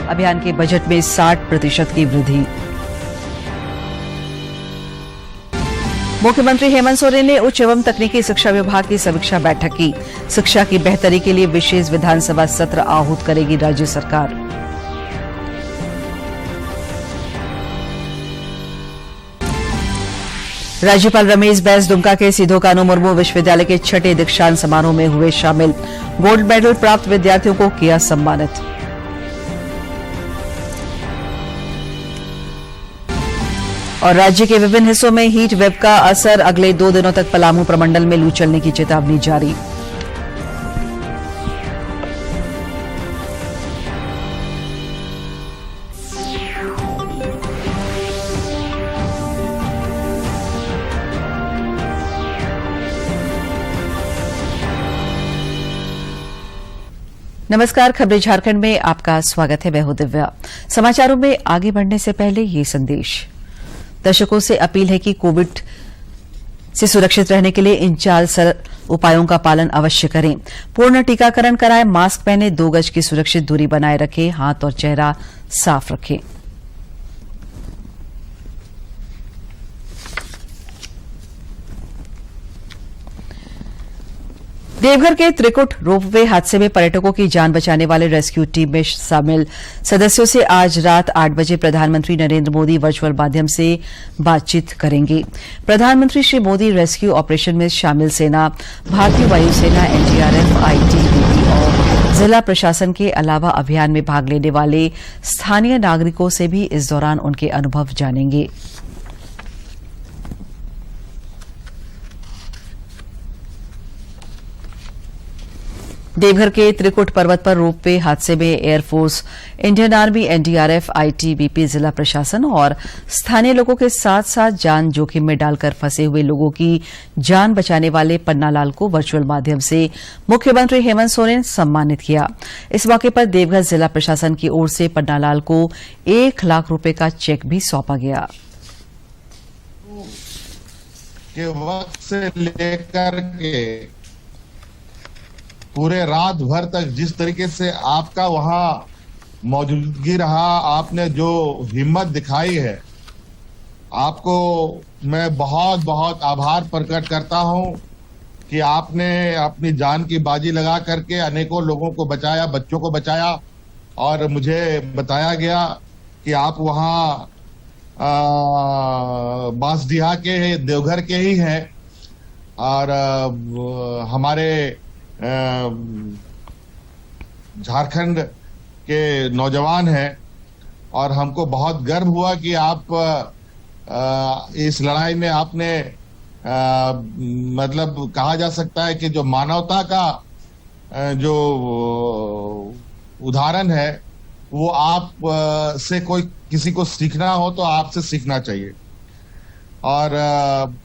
अभियान के बजट में 60% की वृद्धि। मुख्यमंत्री हेमंत सोरेन ने उच्च एवं तकनीकी शिक्षा विभाग की समीक्षा बैठक की। शिक्षा की बेहतरी के लिए विशेष विधानसभा सत्र आहूत करेगी राज्य सरकार। राज्यपाल रमेश बैस दुमका के सिधो कान्हू मुर्मू विश्वविद्यालय के 6ठे दीक्षांत समारोह में हुए शामिल। गोल्ड मेडल प्राप्त विद्यार्थियों को किया सम्मानित। और राज्य के विभिन्न हिस्सों में हीट वेव का असर, अगले 2 दिनों तक पलामू प्रमंडल में लू चलने की चेतावनी जारी। नमस्कार, खबरें झारखंड में आपका स्वागत है। मैं हूं दिव्या। समाचारों में आगे बढ़ने से पहले ये संदेश। दर्शकों से अपील है कि कोविड से सुरक्षित रहने के लिए इन 4 सरल उपायों का पालन अवश्य करें। पूर्ण टीकाकरण कराएं, मास्क पहने, 2 गज की सुरक्षित दूरी बनाए रखें, हाथ और चेहरा साफ रखें। देवघर के त्रिकुट रोपवे हादसे में पर्यटकों की जान बचाने वाले रेस्क्यू टीम में शामिल सदस्यों से आज रात 8 बजे प्रधानमंत्री नरेंद्र मोदी वर्चुअल माध्यम से बातचीत करेंगे। प्रधानमंत्री श्री मोदी रेस्क्यू ऑपरेशन में शामिल सेना, भारतीय वायुसेना, एनडीआरएफ, आईटीबीपी और जिला प्रशासन के अलावा अभियान में भाग लेने वाले स्थानीय नागरिकों से भी इस दौरान उनके अनुभव जानेंगे। देवघर के त्रिकुट पर्वत पर रोपवे हादसे में air force, Indian army, NDRF, ITBP, जिला प्रशासन और स्थानीय लोगों के साथ साथ जान जोखिम में डालकर फंसे हुए लोगों की जान बचाने वाले पन्नालाल को वर्चुअल माध्यम से मुख्यमंत्री हेमंत सोरेन सम्मानित किया। इस मौके पर देवघर जिला प्रशासन की ओर से पन्नालाल को 1 लाख रुपए का चेक भी सौंपा गया। के वक्त से लेकर के पूरे रात भर तक जिस तरीके से आपका वहां मौजूदगी रहा, आपने जो हिम्मत दिखाई है, आपको मैं बहुत बहुत आभार प्रकट करता हूं कि आपने अपनी जान की बाजी लगा करके अनेकों लोगों को बचाया, बच्चों को बचाया। और मुझे बताया गया कि आप वहां बांसडीहा के, देवघर के ही हैं और हमारे झारखंड के नौजवान हैं। और हमको बहुत गर्व हुआ कि आप इस लड़ाई में आपने मतलब कहा जा सकता है कि जो मानवता का जो उदाहरण है वो आप से कोई किसी को सीखना हो तो आपसे सीखना चाहिए। और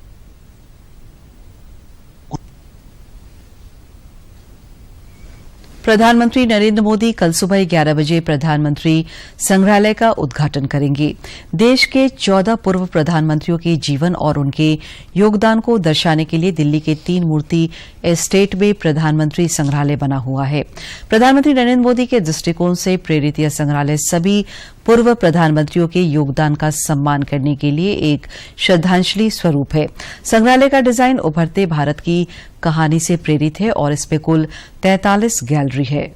प्रधानमंत्री नरेंद्र मोदी कल सुबह 11 बजे प्रधानमंत्री संग्रहालय का उद्घाटन करेंगे। देश के 14 पूर्व प्रधानमंत्रियों के जीवन और उनके योगदान को दर्शाने के लिए दिल्ली के 3 मूर्ति एस्टेट में प्रधानमंत्री संग्रहालय बना हुआ है। प्रधानमंत्री नरेंद्र मोदी के दृष्टिकोण से प्रेरित यह संग्रहालय सभी पूर्व प्रधानमंत्रियों के योगदान का सम्मान करने के लिए एक श्रद्धांजलि स्वरूप है। संग्रहालय का डिजाइन उभरते भारत की कहानी से प्रेरित है और इसमें कुल 43 गैलरी है।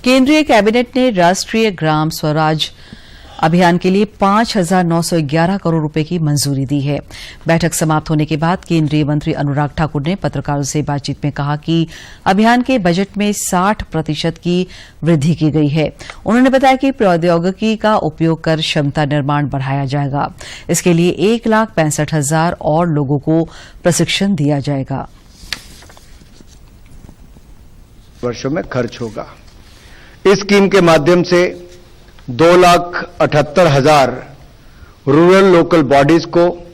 केंद्रीय कैबिनेट ने राष्ट्रीय ग्राम स्वराज अभियान के लिए 5,911 करोड़ रुपए की मंजूरी दी है। बैठक समाप्त होने के बाद केंद्रीय मंत्री अनुराग ठाकुर ने पत्रकारों से बातचीत में कहा कि अभियान के बजट में 60% की वृद्धि की गई है। उन्होंने बताया कि प्रौद्योगिकी का उपयोग कर क्षमता निर्माण बढ़ाया जाएगा। इसके लिए 1,65,000 और लोगों को प्रशिक्षण दिया जाएगा। वर्षों में खर्च होगा। इस स्कीम के माध्यम से 2,78,000 रूरल लोकल बॉडीज को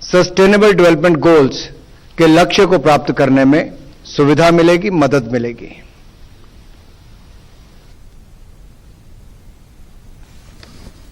सस्टेनेबल डेवलपमेंट गोल्स के लक्ष्य को प्राप्त करने में सुविधा मिलेगी, मदद मिलेगी।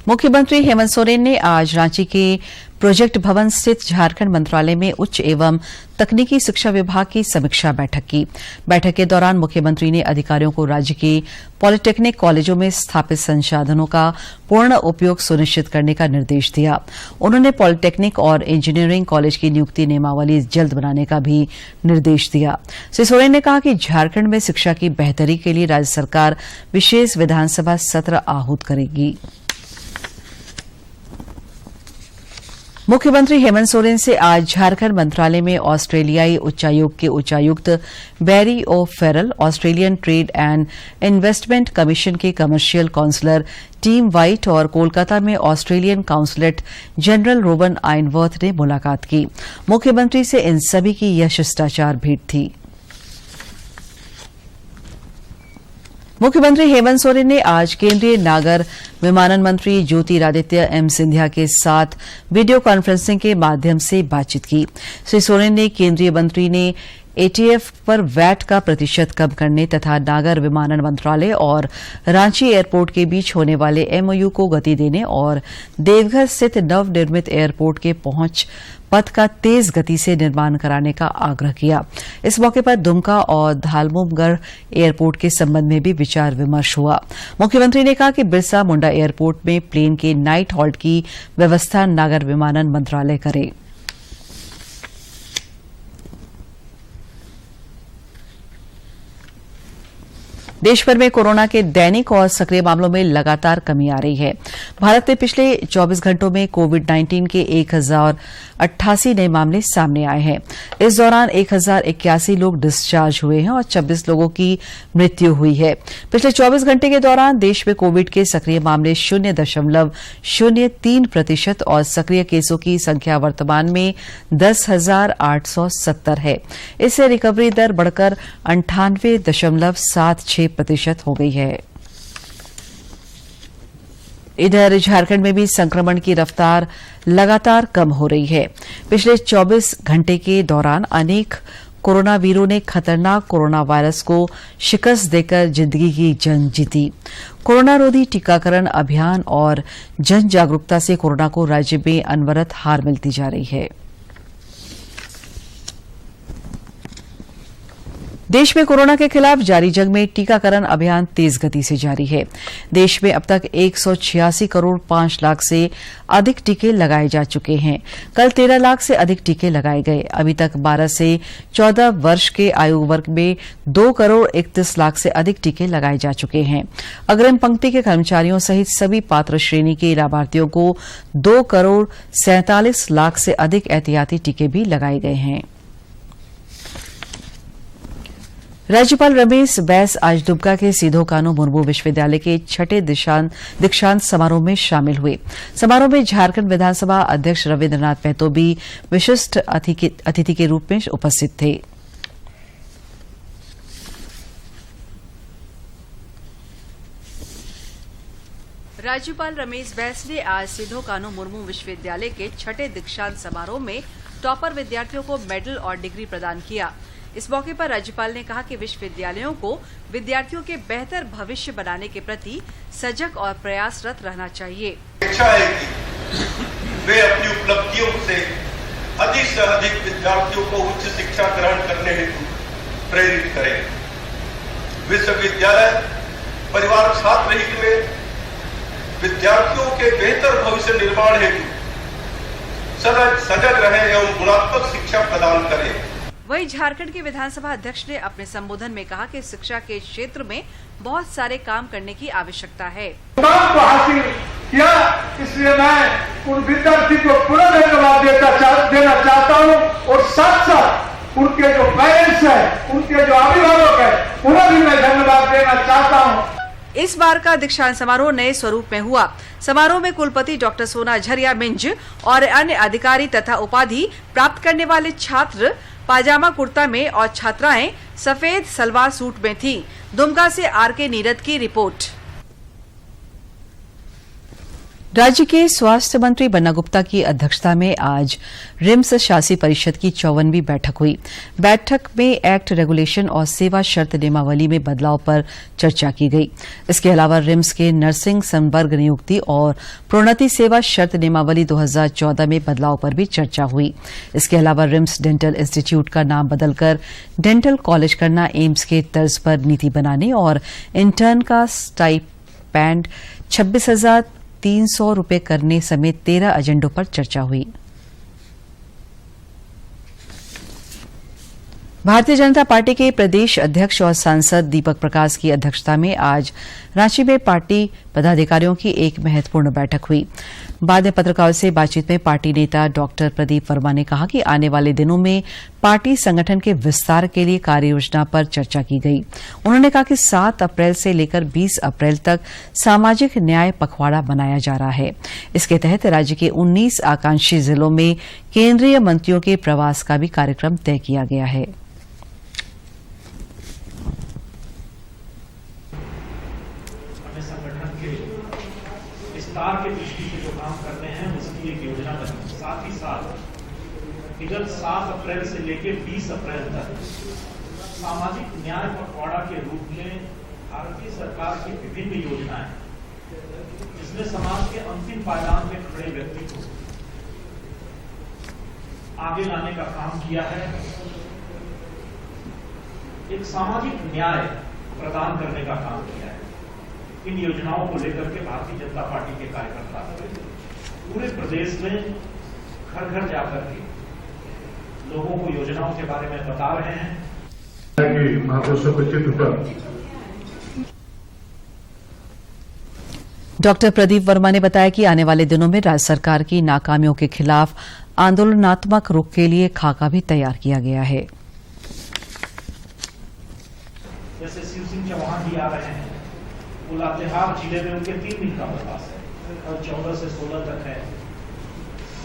मुख्यमंत्री हेमंत सोरेन ने आज रांची के प्रोजेक्ट भवन स्थित झारखंड मंत्रालय में उच्च एवं तकनीकी शिक्षा विभाग की समीक्षा बैठक की। बैठक के दौरान मुख्यमंत्री ने अधिकारियों को राज्य के पॉलिटेक्निक कॉलेजों में स्थापित संसाधनों का पूर्ण उपयोग सुनिश्चित करने का निर्देश दिया। उन्होंने पॉलिटेक्निक और इंजीनियरिंग कॉलेज की नियुक्ति नियमावली जल्द बनाने का भी निर्देश दिया। श्री सोरेन ने कहा कि झारखंड में शिक्षा की बेहतरी के लिए राज्य सरकार विशेष विधानसभा सत्र आहूत करेगी। मुख्यमंत्री हेमंत सोरेन से आज झारखंड मंत्रालय में ऑस्ट्रेलियाई उच्चायोग के उच्चायुक्त Barry O'Farrell, Australian trade and investment commission के कमर्शियल काउंसलर टीम वाइट और कोलकाता में Australian consulate general Rowan Ainsworth ने मुलाकात की। मुख्यमंत्री से इन सभी की यह शिष्टाचार भेंट थी। मुख्यमंत्री हेमंत सोरेन ने आज केंद्रीय नागर विमानन मंत्री ज्योतिरादित्य एम सिंधिया के साथ वीडियो कॉन्फ्रेंसिंग के माध्यम से बातचीत की। श्री सोरेन ने केंद्रीय मंत्री ने एटीएफ पर वैट का प्रतिशत कम करने तथा नागर विमानन मंत्रालय और रांची एयरपोर्ट के बीच होने वाले एमओयू को गति देने और देवघर स्थित नवनिर्मित एयरपोर्ट के पहुंच पथ का तेज गति से निर्माण कराने का आग्रह किया। इस मौके पर दुमका और धालमुमगढ़ एयरपोर्ट के संबंध में भी विचार विमर्श हुआ। मुख्यमंत्री ने कहा कि बिरसा मुंडा एयरपोर्ट में प्लेन के नाइट हॉल्ट की व्यवस्था नागर विमानन मंत्रालय करे। देश भर में कोरोना के दैनिक और सक्रिय मामलों में लगातार कमी आ रही है। भारत में पिछले 24 घंटों में कोविड-19 के 1,088 नए मामले सामने आए हैं। इस दौरान 1,081 लोग डिस्चार्ज हुए हैं और 26 लोगों की मृत्यु हुई है। पिछले 24 घंटे के दौरान देश में कोविड के सक्रिय मामले 0.03% और सक्रिय केसों की संख्या वर्तमान में 10,870 है। इससे रिकवरी दर बढ़कर 98.76% हो गई है। इधर झारखंड में भी संक्रमण की रफ्तार लगातार कम हो रही है। पिछले 24 घंटे के दौरान अनेक कोरोना वीरों ने खतरनाक कोरोना वायरस को शिकस्त देकर जिंदगी की जंग जीती। कोरोना रोधी टीकाकरण अभियान और जन जागरूकता से कोरोना को राज्य में अनवरत हार मिलती जा रही है। देश में कोरोना के खिलाफ जारी जंग में टीकाकरण अभियान तेज गति से जारी है। देश में अब तक 186 करोड़ 5 लाख से अधिक टीके लगाए जा चुके हैं। कल 13 लाख से अधिक टीके लगाए गए। अभी तक 12 से 14 वर्ष के आयु वर्ग में 2 करोड़ 31 लाख से अधिक टीके लगाए जा चुके हैं। अग्रिम पंक्ति के कर्मचारियों सहित सभी पात्र श्रेणी के लाभार्थियों को 2 करोड़ 47 लाख से अधिक एहतियाती टीके भी लगाए गए हैं। राज्यपाल रमेश बैस आज दुमका के सीधो कान्हू मुर्मू विश्वविद्यालय के 6ठे दीक्षांत समारोह में शामिल हुए। समारोह में झारखंड विधानसभा अध्यक्ष रविन्द्रनाथ महतो भी विशिष्ट अतिथि के रूप में उपस्थित थे। राज्यपाल रमेश बैस ने आज सीधो कान्हू मुर्मू विश्वविद्यालय के 6ठे दीक्षांत समारोह में टॉपर विद्यार्थियों को मेडल और डिग्री प्रदान किया। इस मौके पर राज्यपाल ने कहा कि विश्वविद्यालयों को विद्यार्थियों के बेहतर भविष्य बनाने के प्रति सजग और प्रयासरत रहना चाहिए। इच्छा है कि वे अपनी उपलब्धियों से अधिक विद्यार्थियों को उच्च शिक्षा ग्रहण करने हेतु प्रेरित करें। विश्वविद्यालय परिवार छात्र हित में विद्यार्थियों के बेहतर भविष्य निर्माण हेतु सजग रहे एवं गुणात्मक शिक्षा प्रदान करें। वहीं झारखंड के विधानसभा अध्यक्ष ने अपने संबोधन में कहा कि शिक्षा के क्षेत्र में बहुत सारे काम करने की आवश्यकता है। को हासिल किया, इसलिए मैं उन विद्यार्थी को पुनः धन्यवाद देना चाहता हूं और साथ साथ उनके जो पेरेंट्स हैं, उनके जो अभिभावक हैं, उन्हें भी मैं धन्यवाद देना चाहता हूं। इस बार का दीक्षांत समारोह नए स्वरूप में हुआ। समारोह में कुलपति डॉक्टर सोना झरिया मिंज और अन्य अधिकारी तथा उपाधि प्राप्त करने वाले छात्र पाजामा कुर्ता में और छात्राएं सफेद सलवार सूट में थीं। दुमका से आर.के. नीरद की रिपोर्ट। राज्य के स्वास्थ्य मंत्री बन्ना गुप्ता की अध्यक्षता में आज रिम्स शासी परिषद की 54वीं बैठक हुई। बैठक में एक्ट, रेगुलेशन और सेवा शर्त नियमावली में बदलाव पर चर्चा की गई। इसके अलावा रिम्स के नर्सिंग संवर्ग नियुक्ति और प्रोन्नति सेवा शर्त नियमावली 2014 में बदलाव पर भी चर्चा हुई। इसके अलावा रिम्स डेंटल इंस्टीट्यूट का नाम बदलकर डेंटल कॉलेज करना, एम्स के तर्ज पर नीति बनाने और इंटर्न का स्टाइपेंड 26,300 रुपये करने समेत 13 एजेंडों पर चर्चा हुई। भारतीय जनता पार्टी के प्रदेश अध्यक्ष और सांसद दीपक प्रकाश की अध्यक्षता में आज रांची में पार्टी पदाधिकारियों की एक महत्वपूर्ण बैठक हुई। बाद में पत्रकारों से बातचीत में पार्टी नेता डॉक्टर प्रदीप वर्मा ने कहा कि आने वाले दिनों में पार्टी संगठन के विस्तार के लिए कार्ययोजना पर चर्चा की गई। उन्होंने कहा कि 7 अप्रैल से लेकर 20 अप्रैल तक सामाजिक न्याय पखवाड़ा मनाया जा रहा है। इसके तहत राज्य के 19 आकांक्षी जिलों में केंद्रीय मंत्रियों के प्रवास का भी कार्यक्रम तय किया गया है। विस्तार के दृष्टि से जो काम करने हैं उसकी एक योजना बनी। साथ ही साथ विगत 7 अप्रैल से लेकर 20 अप्रैल तक सामाजिक न्याय पखवाड़ा के रूप में भारतीय सरकार की विभिन्न योजनाएं, जिसमें समाज के अंतिम पायदान में खड़े व्यक्ति को आगे लाने का काम किया है। एक सामाजिक न्याय प्रदान करने का काम किया है। इन योजनाओं को लेकर के भारतीय जनता पार्टी के कार्यकर्ता पूरे प्रदेश में घर घर जाकर के लोगों को योजनाओं के बारे में बता रहे हैं। महापुरुषों के चित्र पर डॉक्टर प्रदीप वर्मा ने बताया कि आने वाले दिनों में राज्य सरकार की नाकामियों के खिलाफ आंदोलनात्मक रुख के लिए खाका भी तैयार किया गया है। जैसे शिव सिंह चौहान जी आ रहे हैं, लातेहार जिले में उनके 3 दिन का प्रवास है और 14 से 16 तक है।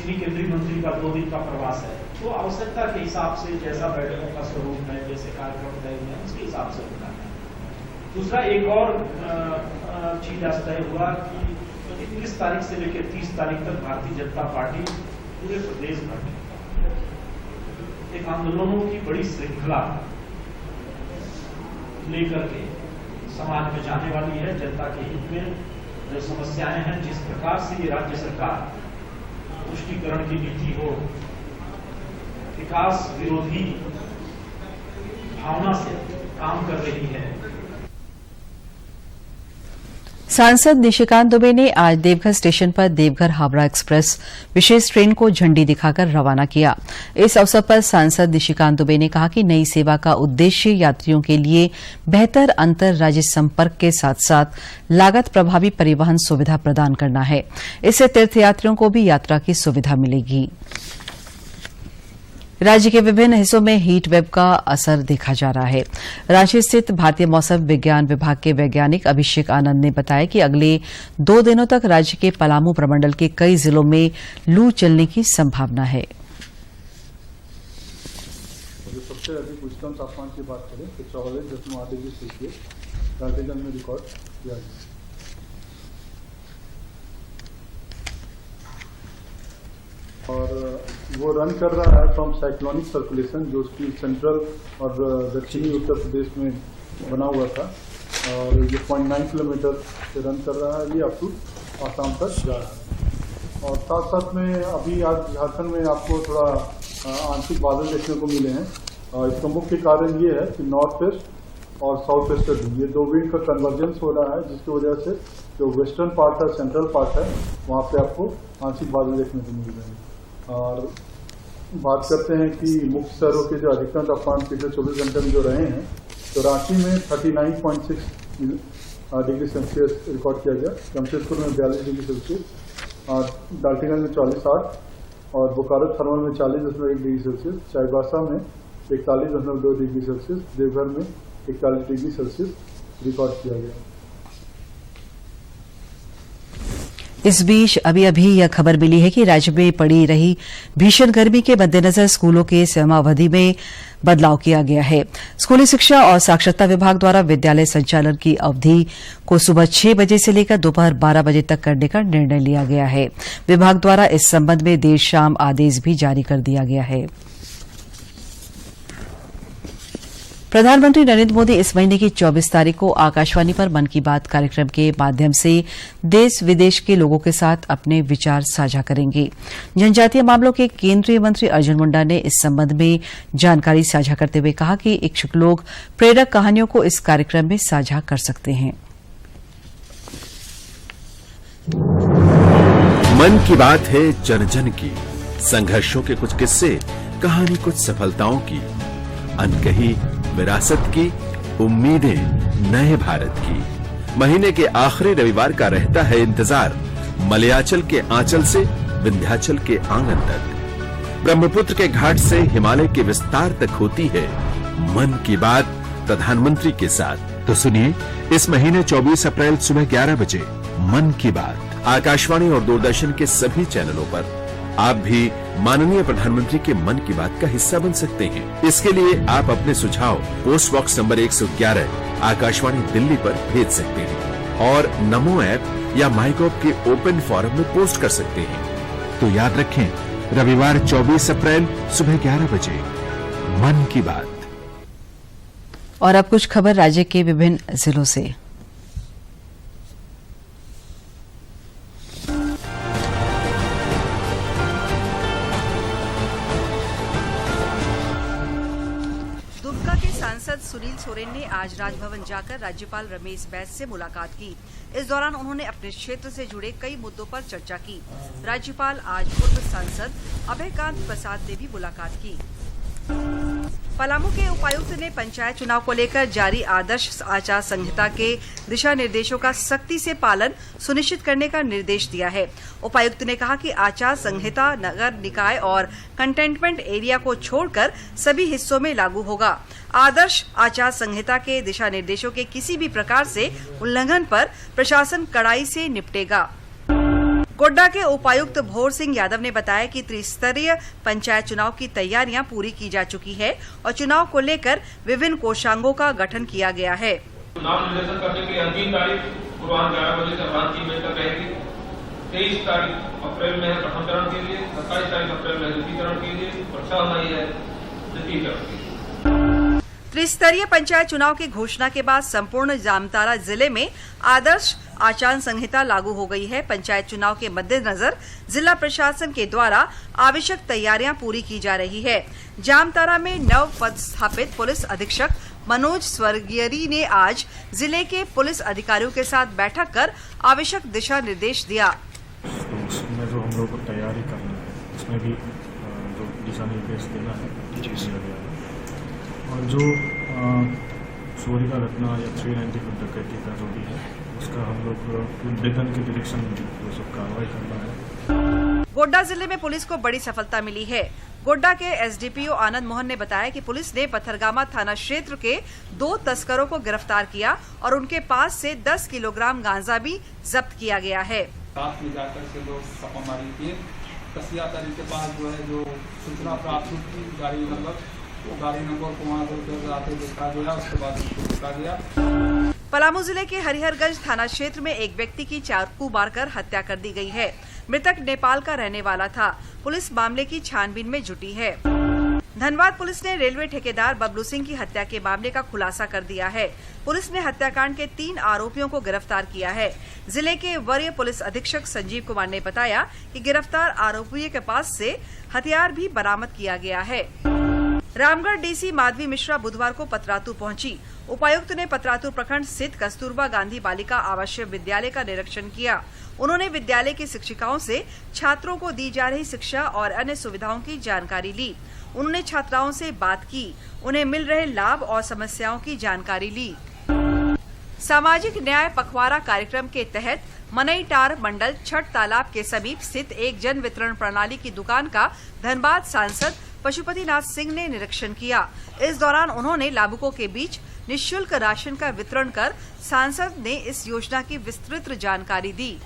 इन्हीं केंद्रीय मंत्री का 2 दिन का प्रवास है। तो आवश्यकता के हिसाब से जैसा बैठकों का स्वरूप है, जैसे कार्यक्रम तय हुए, उसके हिसाब से होना है। दूसरा एक और चीज आज तय हुआ कि 29 तारीख से लेकर 30 तारीख तक भारतीय जनता पार्टी पूरे प्रदेश भर में एक आंदोलनों की बड़ी श्रृंखला लेकर के समाज में जाने वाली है। जनता के हित में जो समस्याएं हैं, जिस प्रकार से ये राज्य सरकार तुष्टीकरण की नीति हो, विकास विरोधी भावना से काम कर रही है। सांसद निशिकांत दुबे ने आज देवघर स्टेशन पर देवघर हावड़ा एक्सप्रेस विशेष ट्रेन को झंडी दिखाकर रवाना किया। इस अवसर पर सांसद निशिकांत दुबे ने कहा कि नई सेवा का उद्देश्य यात्रियों के लिए बेहतर अंतर राज्य संपर्क के साथ साथ लागत प्रभावी परिवहन सुविधा प्रदान करना है। इससे तीर्थयात्रियों को भी यात्रा की सुविधा मिलेगी। राज्य के विभिन्न हिस्सों में हीट वेव का असर देखा जा रहा है। रांची स्थित भारतीय मौसम विज्ञान विभाग के वैज्ञानिक अभिषेक आनंद ने बताया कि अगले 2 दिनों तक राज्य के पलामू प्रमंडल के कई जिलों में लू चलने की संभावना है। सबसे अधिक उच्चतम तापमान की बात करें तो 44.8 डिग्री सेल्सियस डाल्टनगंज में रिकॉर्ड किया गया। और वो रन कर रहा है फ्रॉम साइक्लोनिक सर्कुलेशन, जो कि सेंट्रल और दक्षिणी उत्तर प्रदेश में बना हुआ था, और ये 0.9 किलोमीटर से रन कर रहा है। ये अप टू आसाम तक जा रहा है। और साथ साथ में अभी आज झारखंड में आपको थोड़ा आंशिक बादल देखने को मिले हैं। इसका मुख्य कारण ये है कि नॉर्थ वेस्ट और साउथ वेस्टर्न विंड, ये 2 विंड का कन्वर्जेंस हो रहा है, जिसकी वजह से जो वेस्टर्न पार्ट है, सेंट्रल पार्ट है, वहाँ पे आपको आंशिक बादल देखने को मिल रहे हैं। और बात करते हैं कि मुख्य शहरों के जो अधिकतम तापमान पिछले 24 घंटे में जो रहे हैं, तो रांची में 39.6 डिग्री सेल्सियस रिकॉर्ड किया गया। जमशेदपुर में 42 डिग्री सेल्सियस, डाल्टनगंज में 44.8 और बोकारो थर्मल में 40.1 डिग्री सेल्सियस, चाईबासा में 41.2 डिग्री सेल्सियस, देवघर में 41 डिग्री सेल्सियस रिकॉर्ड किया गया। इस बीच अभी अभी यह खबर मिली है कि राज्य में पड़ी रही भीषण गर्मी के मद्देनजर स्कूलों के समयावधि में बदलाव किया गया है। स्कूली शिक्षा और साक्षरता विभाग द्वारा विद्यालय संचालन की अवधि को सुबह 6 बजे से लेकर दोपहर 12 बजे तक करने का निर्णय लिया गया है। विभाग द्वारा इस संबंध में देर शाम आदेश भी जारी कर दिया गया है। प्रधानमंत्री नरेंद्र मोदी इस महीने की 24 तारीख को आकाशवाणी पर मन की बात कार्यक्रम के माध्यम से देश विदेश के लोगों के साथ अपने विचार साझा करेंगे। जनजातीय मामलों के केंद्रीय मंत्री अर्जुन मुंडा ने इस संबंध में जानकारी साझा करते हुए कहा कि इच्छुक लोग प्रेरक कहानियों को इस कार्यक्रम में साझा कर सकते हैं। मन की बात है जन जन की, संघर्षों के कुछ किस्से, कहानी कुछ सफलताओं की, अनकही विरासत की, उम्मीदें नए भारत की। महीने के आखिरी रविवार का रहता है इंतजार, मलयाचल के आंचल से विंध्याचल के आंगन तक, ब्रह्मपुत्र के घाट से हिमालय के विस्तार तक होती है मन की बात प्रधानमंत्री के साथ। तो सुनिए इस महीने 24 अप्रैल सुबह 11 बजे मन की बात आकाशवाणी और दूरदर्शन के सभी चैनलों पर। आप भी माननीय प्रधानमंत्री के मन की बात का हिस्सा बन सकते हैं। इसके लिए आप अपने सुझाव post box number 111 Akashvani Delhi पर भेज सकते हैं और नमो ऐप या माईगॉव के ओपन फोरम में पोस्ट कर सकते हैं। तो याद रखें, रविवार 24 अप्रैल सुबह 11 बजे मन की बात। और अब कुछ खबर राज्य के विभिन्न जिलों से। सांसद सुनील सोरेन ने आज राजभवन जाकर राज्यपाल रमेश बैस से मुलाकात की। इस दौरान उन्होंने अपने क्षेत्र से जुड़े कई मुद्दों पर चर्चा की। राज्यपाल आज पूर्व सांसद अभयकांत प्रसाद से भी मुलाकात की। पलामू के उपायुक्त ने पंचायत चुनाव को लेकर जारी आदर्श आचार संहिता के दिशा निर्देशों का सख्ती से पालन सुनिश्चित करने का निर्देश दिया है। उपायुक्त ने कहा कि आचार संहिता नगर निकाय और कंटेनमेंट एरिया को छोड़कर सभी हिस्सों में लागू होगा। आदर्श आचार संहिता के दिशा निर्देशों के किसी भी प्रकार से उल्लंघन पर प्रशासन कड़ाई से निपटेगा। गोड्डा के उपायुक्त भोर सिंह यादव ने बताया कि त्रिस्तरीय पंचायत चुनाव की तैयारियां पूरी की जा चुकी है और चुनाव को लेकर विभिन्न कोषांगों का गठन किया गया है। नाम निर्देशन करने की अंतिम तारीख पूर्वाह्न 11 बजे से रात 3 बजे तक रहेगी। 23 तारीख अप्रैल में है प्रथम चरण के लिए, 27 तारीख अप्रैल में द्वितीय चरण के लिए और 6 मई है तृतीय चरण के लिए। त्रिस्तरीय पंचायत चुनाव की घोषणा के बाद संपूर्ण जामताड़ा जिले में आदर्श आचार संहिता लागू हो गई है। पंचायत चुनाव के मद्देनजर जिला प्रशासन के द्वारा आवश्यक तैयारियां पूरी की जा रही है। जामताड़ा में नव पदस्थापित पुलिस अधीक्षक मनोज स्वर्गियरी ने आज जिले के पुलिस अधिकारियों के साथ बैठक कर आवश्यक दिशा निर्देश दिया। उसमें जो हम लोग को तैयारी करनी है उसमें भी जो दिशा निर्देश देना है दिया गया है। और जो चोरी का घटना या 390 डकैती का जो भी है उसका हम लोग वेतन के डायरेक्शन में वो सब कार्रवाई करना है। गोड्डा जिले में पुलिस को बड़ी सफलता मिली है। गोड्डा के एसडीपीओ आनंद मोहन ने बताया कि पुलिस ने पथरगामा थाना क्षेत्र के 2 तस्करों को गिरफ्तार किया और उनके पास से 10 किलोग्राम गांजा भी जब्त किया गया है। रात में जाकर से लोग छापामारी किए। कसिया के पास जो है जो सूचना प्राप्त हुई थी गाड़ी नंबर को वहाँ से देखा गया, उसके बाद देखा गया। पलामू जिले के हरिहरगंज थाना क्षेत्र में एक व्यक्ति की चाकू मारकर हत्या कर दी गई है। मृतक नेपाल का रहने वाला था। पुलिस मामले की छानबीन में जुटी है। धनबाद पुलिस ने रेलवे ठेकेदार बबलू सिंह की हत्या के मामले का खुलासा कर दिया है। पुलिस ने हत्याकांड के 3 आरोपियों को गिरफ्तार किया है। जिले के वरीय पुलिस अधीक्षक संजीव कुमार ने बताया कि गिरफ्तार आरोपियों के पास से हथियार भी बरामद किया गया है। रामगढ़ डीसी माधवी मिश्रा बुधवार को पतरातू पहुंची। उपायुक्त ने पतरातू प्रखंड स्थित कस्तूरबा गांधी बालिका आवासीय विद्यालय का निरीक्षण किया। उन्होंने विद्यालय की शिक्षिकाओं से छात्रों को दी जा रही शिक्षा और अन्य सुविधाओं की जानकारी ली। उन्होंने छात्राओं से बात की, उन्हें मिल रहे लाभ और समस्याओं की जानकारी ली। सामाजिक न्याय पखवाड़ा कार्यक्रम के तहत मनईटार मंडल छठ तालाब के समीप स्थित एक जन वितरण प्रणाली की दुकान का धनबाद सांसद पशुपतिनाथ सिंह ने निरीक्षण किया। इस दौरान उन्होंने लाभुकों के बीच निःशुल्क राशन का वितरण कर सांसद ने इस योजना की विस्तृत जानकारी दी।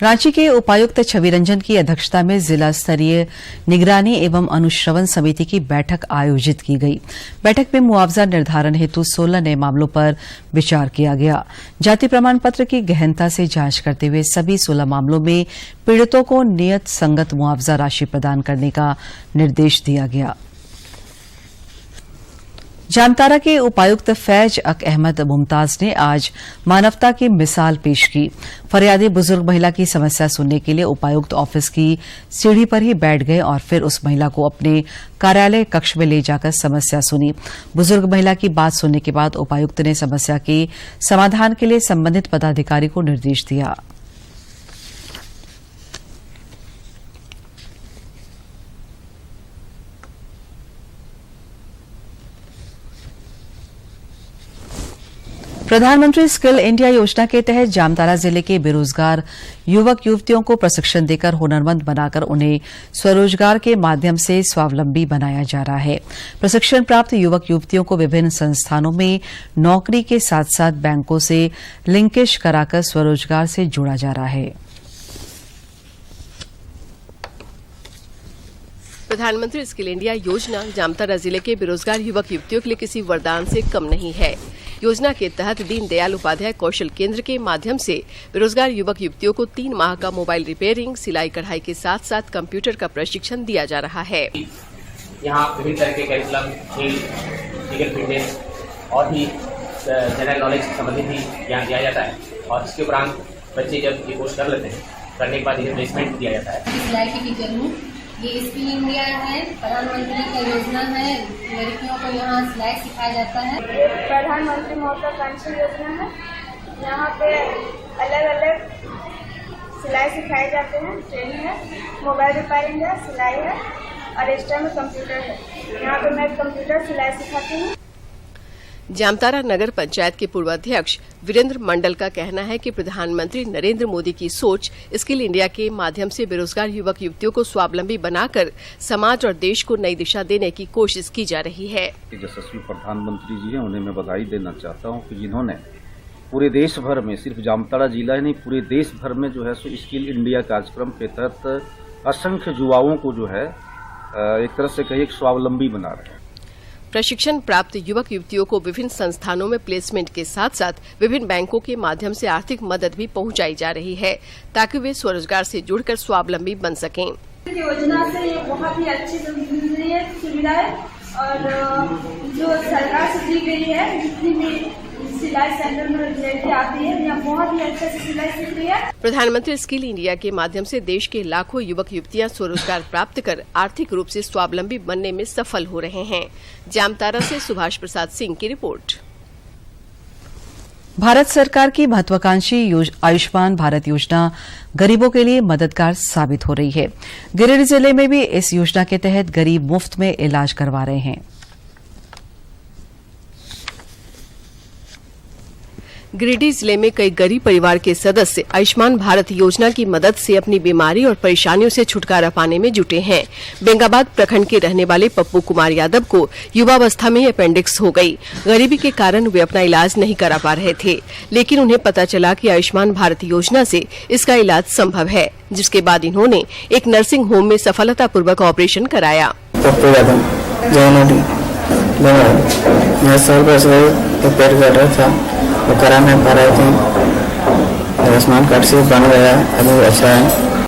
रांची के उपायुक्त छवि रंजन की अध्यक्षता में जिला स्तरीय निगरानी एवं अनुश्रवण समिति की बैठक आयोजित की गई। बैठक में मुआवजा निर्धारण हेतु 16 नए मामलों पर विचार किया गया। जाति प्रमाण पत्र की गहनता से जांच करते हुए सभी 16 मामलों में पीड़ितों को नियत संगत मुआवजा राशि प्रदान करने का निर्देश दिया गया। जामताड़ा के उपायुक्त फैज अक अहमद मुमताज ने आज मानवता की मिसाल पेश की। फरियादी बुजुर्ग महिला की समस्या सुनने के लिए उपायुक्त ऑफिस की सीढ़ी पर ही बैठ गए और फिर उस महिला को अपने कार्यालय कक्ष में ले जाकर समस्या सुनी। बुजुर्ग महिला की बात सुनने के बाद उपायुक्त ने समस्या के समाधान के लिए संबंधित पदाधिकारी को निर्देश दिया। प्रधानमंत्री स्किल इंडिया योजना के तहत जामताड़ा जिले के बेरोजगार युवक युवतियों को प्रशिक्षण देकर हुनरमंद बनाकर उन्हें स्वरोजगार के माध्यम से स्वावलंबी बनाया जा रहा है। प्रशिक्षण प्राप्त युवक युवतियों को विभिन्न संस्थानों में नौकरी के साथ साथ बैंकों से लिंकेज कराकर स्वरोजगार से जोड़ा जा रहा है। प्रधानमंत्री स्किल इंडिया योजना जामताड़ा जिले के बेरोजगार युवक युवतियों के लिए किसी वरदान से कम नहीं है। योजना के तहत दीनदयाल उपाध्याय कौशल केंद्र के माध्यम से बेरोजगार युवक युवतियों को 3 माह का मोबाइल रिपेयरिंग, सिलाई कढ़ाई के साथ साथ कंप्यूटर का प्रशिक्षण दिया जा रहा है। यहाँ विभिन्न तरह के करिकुलम, खेल, फिजिकल फिटनेस और भी जनरल नॉलेज से संबंधित भी ज्ञान दिया जाता है और इसके उपरांत बच्चे जब ये कोर्स कर लेते हैं, करने के बाद इन्हें प्लेसमेंट दिया जाता है। सिलाई की टीचर हूँ। ये स्किल इंडिया है, प्रधानमंत्री का योजना है। लड़कियों को यहाँ सिलाई सिखाया जाता है। प्रधानमंत्री महत्वाकांक्षी योजना है। यहाँ पे अलग अलग सिलाई सिखाए जाते हैं, ट्रेनिंग है, मोबाइल रिपेयरिंग है, सिलाई है और एक्स्ट्रा में कंप्यूटर है। यहाँ पे मैं कंप्यूटर सिलाई सिखाती हूँ। जामताड़ा नगर पंचायत के पूर्व अध्यक्ष वीरेंद्र मंडल का कहना है कि प्रधानमंत्री नरेंद्र मोदी की सोच स्किल इंडिया के माध्यम से बेरोजगार युवक युवतियों को स्वावलंबी बनाकर समाज और देश को नई दिशा देने की कोशिश की जा रही है। यशस्वी प्रधानमंत्री जी हैं, उन्हें मैं बधाई देना चाहता हूं कि जिन्होंने पूरे देश भर में, सिर्फ जामताड़ा जिला ही नहीं पूरे देश भर में जो है सो स्किल इंडिया कार्यक्रम के तहत असंख्य युवाओं को जो है एक तरह से कहिए स्वावलंबी बना रहे हैं। प्रशिक्षण प्राप्त युवक युवतियों को विभिन्न संस्थानों में प्लेसमेंट के साथ साथ विभिन्न बैंकों के माध्यम से आर्थिक मदद भी पहुंचाई जा रही है ताकि वे स्वरोजगार से जुड़कर स्वावलंबी बन सकें। योजना से ये बहुत ही अच्छी सुविधा है और जो सरकार से दी गई है, जितनी भी सिलाई सेंटर में लड़की आती है, यहाँ बहुत ही अच्छे से सिलाई सीख रही है। प्रधानमंत्री स्किल इंडिया के माध्यम से देश के लाखों युवक युवतियां स्वरोजगार प्राप्त कर आर्थिक रूप से स्वावलंबी बनने में सफल हो रहे हैं। जामताड़ा से सुभाष प्रसाद सिंह की रिपोर्ट। भारत सरकार की महत्वाकांक्षी आयुष्मान भारत योजना गरीबों के लिए मददगार साबित हो रही है। गिरिडीह जिले में भी इस योजना के तहत गरीब मुफ्त में इलाज करवा रहे हैं। गिरिडीह जिले में कई गरीब परिवार के सदस्य आयुष्मान भारत योजना की मदद से अपनी बीमारी और परेशानियों से छुटकारा पाने में जुटे हैं। बेंगाबाद प्रखंड के रहने वाले पप्पू कुमार यादव को युवावस्था में अपेंडिक्स हो गई। गरीबी के कारण वे अपना इलाज नहीं करा पा रहे थे, लेकिन उन्हें पता चला कि आयुष्मान भारत योजना से इसका इलाज संभव है, जिसके बाद इन्होंने एक नर्सिंग होम में सफलतापूर्वक ऑपरेशन कराया। वो करा नहीं पा रहे थे, आयुष्मान कार्ड से बन गया, अभी अच्छा है।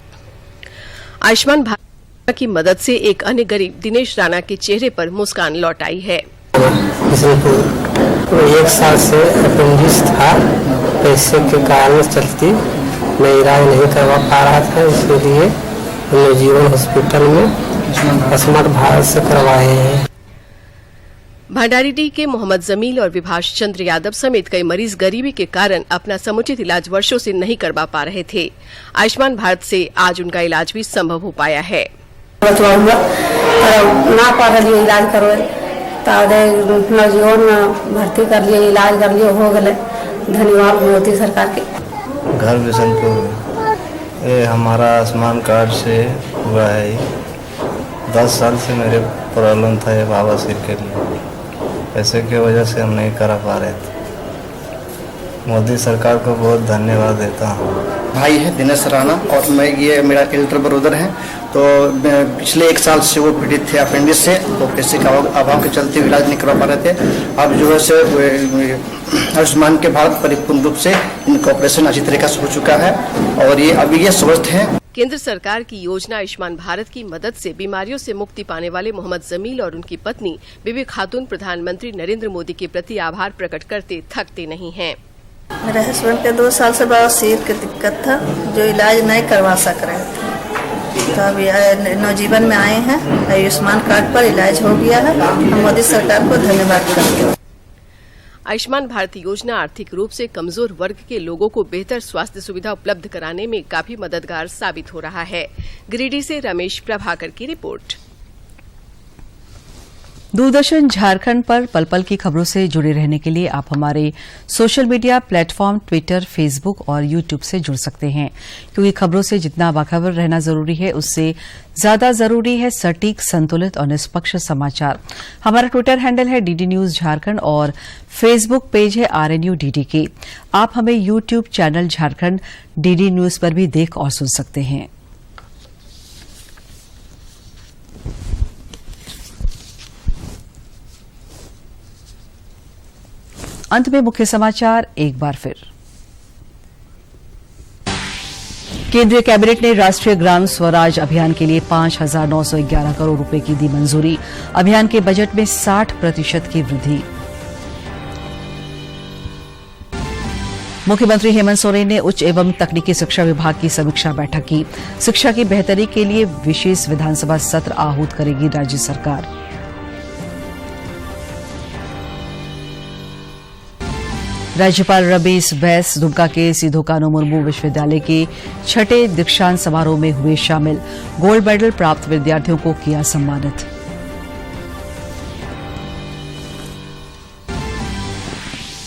आयुष्मान भारत की मदद से एक अन्य गरीब दिनेश राणा के चेहरे पर मुस्कान लौट आई है। तो 1 साल से अपेंडिक्स था, पैसे के कारण चलती मैं इलाज नहीं करवा पा रहा था, इसलिए हमने जीवन हॉस्पिटल में आयुष्मान भारत से करवाए हैं। भंडारीडीह के मोहम्मद जमील और विभाष चंद्र यादव समेत कई मरीज गरीबी के कारण अपना समुचित इलाज वर्षों से नहीं करवा पा रहे थे। आयुष्मान भारत से आज उनका इलाज भी संभव हो पाया है। ना पा रही इलाज करवे नौजीवन भर्ती कर लिए, इलाज कर लिए, हो गए। धन्यवाद मोदी सरकार के। घर बिशनपुर ये हमारा आयुष्मान कार्ड से हुआ है। 10 साल से मेरे प्रॉब्लम था ये बाबा सिर के लिए, पैसे की वजह से हम नहीं करा पा रहे थे। मोदी सरकार को बहुत धन्यवाद देता हूँ। भाई है दिनेश राणा और मैं, ये मेरा एल्डर ब्रदर है। तो पिछले 1 साल से वो पीड़ित थे अपेंडिक्स से, तो पैसे का अभाव के चलते इलाज नहीं करवा पा रहे थे। अब जो है से आयुष्मान के भारत परिपूर्ण रूप से इनका ऑपरेशन अच्छी तरीके से हो चुका है और ये अभी ये स्वस्थ है। केंद्र सरकार की योजना आयुष्मान भारत की मदद से बीमारियों से मुक्ति पाने वाले मोहम्मद जमील और उनकी पत्नी बीबी खातून प्रधानमंत्री नरेंद्र मोदी के प्रति आभार प्रकट करते थकते नहीं हैं। मेरे हस्बैंड के 2 साल से बड़ा सिर की दिक्कत था, जो इलाज नहीं करवा सक रहे थे। तो अभी नवजीवन में आए हैं, आयुष्मान कार्ड पर इलाज हो गया है। हम मोदी सरकार को धन्यवाद करते हैं। आयुष्मान भारत योजना आर्थिक रूप से कमजोर वर्ग के लोगों को बेहतर स्वास्थ्य सुविधा उपलब्ध कराने में काफी मददगार साबित हो रहा है। गिरिडीह से रमेश प्रभाकर की रिपोर्ट। दूरदर्शन झारखंड पर पल पल की खबरों से जुड़े रहने के लिए आप हमारे social media platform Twitter, Facebook और यूट्यूब से जुड़ सकते हैं, क्योंकि खबरों से जितना बाखबर रहना जरूरी है, उससे ज्यादा जरूरी है सटीक, संतुलित और निष्पक्ष समाचार। हमारा ट्विटर हैंडल है डीडी न्यूज झारखंड और फेसबुक पेज है RNU DD। आप हमें YouTube channel Jharkhand DD news पर भी देख और सुन सकते हैं। अंत में मुख्य समाचार एक बार फिर। केंद्रीय कैबिनेट ने राष्ट्रीय ग्राम स्वराज अभियान के लिए 5,911 करोड़ रुपए की दी मंजूरी। अभियान के बजट में 60% की वृद्धि। मुख्यमंत्री हेमंत सोरेन ने उच्च एवं तकनीकी शिक्षा विभाग की समीक्षा बैठक की। शिक्षा की बेहतरी के लिए विशेष विधानसभा सत्र आहूत करेगी राज्य सरकार। राज्यपाल रमेश बैस दुमका के सिधो कान्हू मुर्मू विश्वविद्यालय के 6ठे दीक्षांत समारोह में हुए शामिल। गोल्ड मेडल प्राप्त विद्यार्थियों को किया सम्मानित।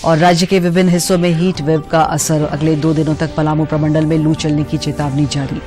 और राज्य के विभिन्न हिस्सों में हीट वेव का असर। अगले 2 दिनों तक पलामू प्रमंडल में लू चलने की चेतावनी जारी।